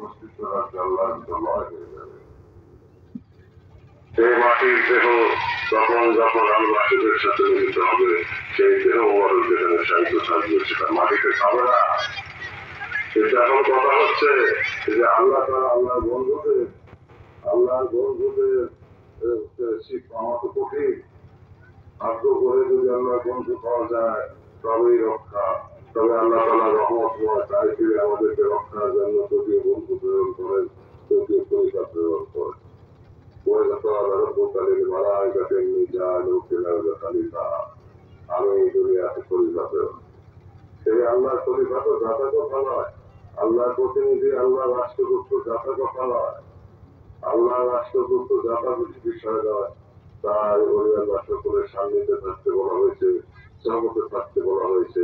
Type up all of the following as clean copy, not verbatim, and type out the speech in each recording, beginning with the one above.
অস্তিত্ব রাখতে আল্লাহর লয় হয়ে যাবে। সেই মাটির দেহ তখন যখন আল্লাহ সুখের সাথে মিলিত হবে, সেই দেহ মোবারক যেখানে সাহিত্য থাকবে সেটা মাটিতে খাবে না। কিন্তু এখন কথা হচ্ছে যে আল্লাহ তারা আল্লাহর বন্ধুদের শিখ পাওয়া তো কঠিন। ভাগ্য করে যদি আল্লাহর বন্ধু পাওয়া যায় তবেই রক্ষা। তবে আল্লাহ তালা রহমতময়, তাই ফিরে আমাদেরকে রক্ষার জন্য যদিও বন্ধু প্রেরণ করেন, যদিও পরিবার প্রেরণ করেন। আমি দুনিয়াতে খলিফা প্রেরণ। সেই আল্লাহর খলিফা তো যাতা কথা নয়, আল্লাহর প্রতিনিধি, আল্লাহ রাষ্ট্রদূত যাতা কথা নয়, আল্লাহ রাষ্ট্রদূত যাতা বিষয় নয়। তাই পরিবার সকলের সান্নিধ্যে থাকতে বলা হয়েছে, জগতে থাকতে বলা হয়েছে,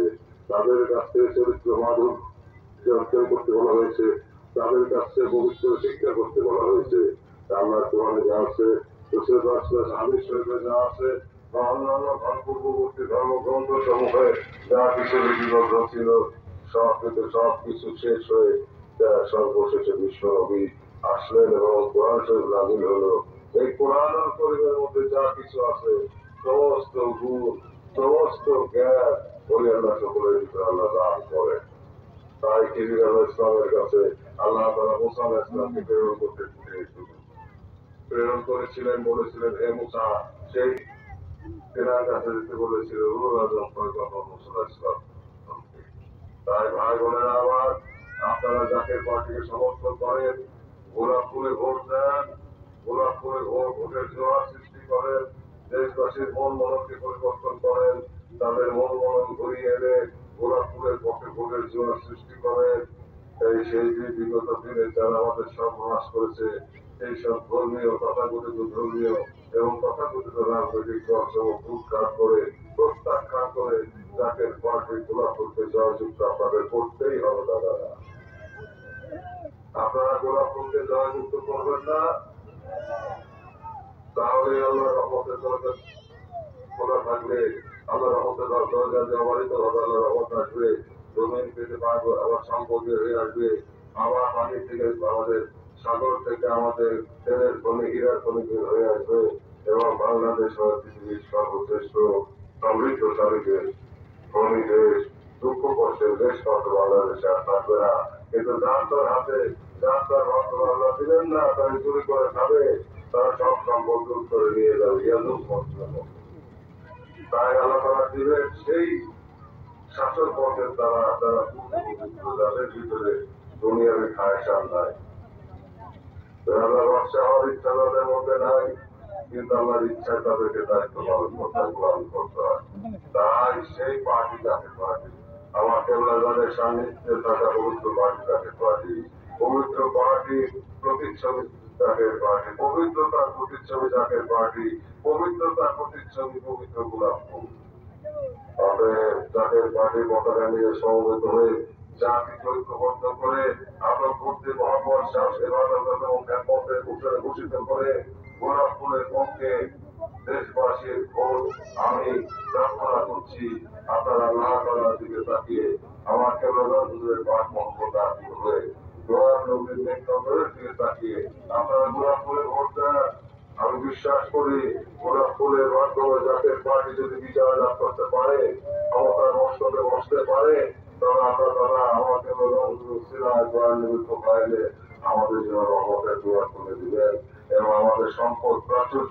তাদের কাছ থেকে চরিত্র মাধব অর্জন করতে বলা হয়েছে, তাদের কাছ থেকে পবিত্র শিক্ষা করতে বলা হয়েছে। আল্লাহ কোরআনে যা আছে, হাদিস শরীফে যা আছে, বা অন্যান্য পূর্ববর্তী ধর্মগ্রন্থ সমূহে যা কিছু লিপিবদ্ধ ছিল, সব কিছু শেষ হয়ে সর্বশেষে বিশ্ব নবী আসলেন এবং কোরআন শরীফ নাযিল হলো। এই কোরআনের পরিবারের মধ্যে যা কিছু আছে, সমস্ত গুণ, সমস্ত জ্ঞান বলে আল্লাহ সকলের ভিতরে আল্লাহ দান করেন। তাই খিজির আলাইহিস ইসলামের কাছে আল্লাহ তাআলা মুসা আলাইহিস ইসলামকে প্রেরণ করেছিলেন, বলেছিলেন হে মুসা, সেই তেনার কাছে যেতে বলেছিল উলুল আযম পয়গম্বর মুসা আলাইহিস ইসলাম। তাই ভাই বোনেরা আমার, আপনারা যাকে পার্টিকে সমর্থন করেন, গোলাপ ফুলে ভোট দেন, গোলাপ ফুলে ভোটের জোয়ার সৃষ্টি করেন, দেশবাসীর মন মননকে পরিবর্তন করেন, তাদের মন মনন ঘুরিয়ে এনে গোলাপ ফুলের পক্ষে ভোটের জোয়ার সৃষ্টি করেন। সেই বিগত দিনে যারা আমাদের সর্বনাশ করেছে, সেই সব ধর্মীয়, তথাকথিত ধর্মীয় এবং তথাকথিত রাজনৈতিক দলসমূহ উৎখাত করে, প্রত্যাখ্যান করে জাকের পার্টি গোলাপ ফুলকে জয়যুক্ত আপনাদের করতেই হবে। দাদা, আপনারা গোলাপ ফুলকে জয়যুক্ত করবেন না, তাহলে আল্লাহ রহমতের দরজা খোলা থাকবে, আল্লাহ রহমতের দরজা ব্যবহৃত হবে, আল্লাহ রহমত আসবে, জমিন পেতে পারবো, আবার সম্পত্তি হয়ে আসবে, আবার পানি থেকে আমাদের সাগর থেকে আমাদের তেলের খনি, হীরার খনি বের হয়ে আসবে এবং বাংলাদেশ পৃথিবীর সর্বশ্রেষ্ঠ সমৃদ্ধশালী দেশ, ধনী দেশ, দুঃখ কষ্টের দেশ হয়তো বাংলাদেশে আর থাকবে না। কিন্তু যার তার হাতে, যার তার রক্ত আল্লাহ দিলেন না, তাই চুরি করে খাবে, তারা সব সম্পদ দূর করে নিয়ে যাবে, ইয়াদুক মন্ত্র। তাই আল্লাহ তারা দিবেন সেই শাসক পথের দ্বারা তারা যাদের ভিতরে দুনিয়ার খায়সান নাই, আল্লাহ বাদশাহ হওয়ার ইচ্ছা তাদের মধ্যে নাই, কিন্তু আল্লাহর ইচ্ছায় তাদেরকে দায়িত্ব পালন করতে হয়। তাই সেই পার্টি যাকে পার্টি, আমার কেবলা যাদের সান্নিধ্যে থাকা পবিত্র পার্টি যাকে পার্টি, পবিত্র পার্টি প্রতিচ্ছবি যাকে পার্টি, পবিত্রতার প্রতিচ্ছবি যাকে পার্টি, পবিত্রতার প্রতিচ্ছবি পবিত্র গোলাপ ফুল। যাদের পার্টির পতাকা নিয়ে সমবেত হয়ে জাতিকে ঐক্যবদ্ধ করে আমরা করতে মহাপর এবং খ্যাপের উপরে ঘোষিত করে গোলাপ ফুলের পক্ষে দেশবাসীর ভোট আমি প্রার্থনা করছি। আপনারা আল্লাহ তাআলার দিকে তাকিয়ে আমার কেবলের পাঠ মহব্বত হয়ে দোয়ার নবীর নেতৃত্বের দিকে তাকিয়ে আপনারা গোলাপ ফুলে ভোট দেন। আমি বিশ্বাস করি গোলাপ ফুলের মাধ্যমে জাতীয় পার্টি যদি বিজয় লাভ করতে পারে, ক্ষমতার মস্তকে বসতে পারে, তবে আমরা তারা আমাকে নিমিত্ত পাইলে আমাদের জন্য রহমতের দোয়া করে দিবেন এবং আমাদের সম্পদ প্রাচুর